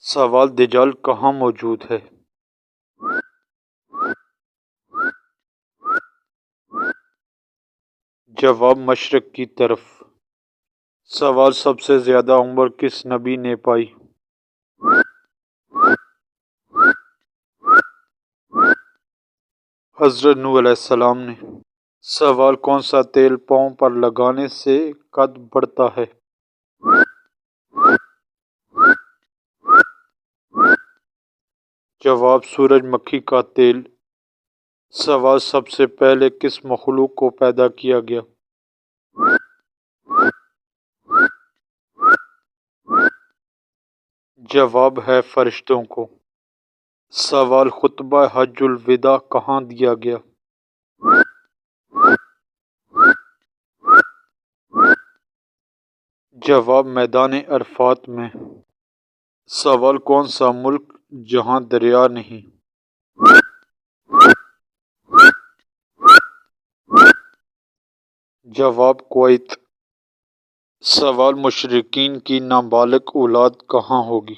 سوال دجال کہاں موجود ہے؟ جواب مشرق کی طرف۔ سوال سب سے زیادہ عمر کس نبی نے پائی؟ حضرت نوح علیہ السلام نے۔ سوال کون سا تیل پاؤں پر لگانے سے قد بڑھتا ہے؟ جواب سورج مکھی کا تیل۔ سوال سب سے پہلے کس مخلوق کو پیدا کیا گیا؟ جواب ہے فرشتوں کو۔ سوال خطبہ حج الوداع کہاں دیا گیا؟ جواب میدان عرفات میں۔ سوال کون سا ملک جہاں دریا نہیں؟ جواب کویت۔ سوال مشرکین کی نابالغ اولاد کہاں ہوگی؟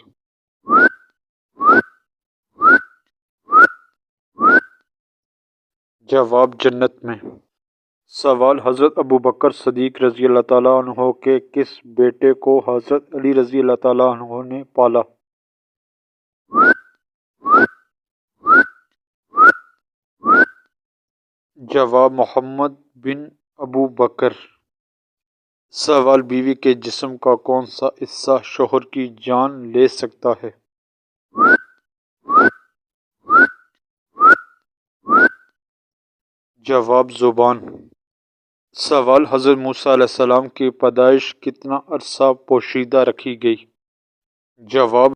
جواب جنت میں۔ سوال حضرت ابوبکر صدیق رضی اللہ تعالیٰ عنہ کے کس بیٹے کو حضرت علی رضی اللہ تعالیٰ عنہ نے پالا؟ جواب محمد بن ابوبکر۔ سوال بیوی کے جسم کا کون سا حصہ شوہر کی جان لے سکتا ہے؟ جواب زبان۔ سوال حضرت موسیٰ علیہ السلام کی پیدائش کتنا عرصہ پوشیدہ رکھی گئی؟ جواب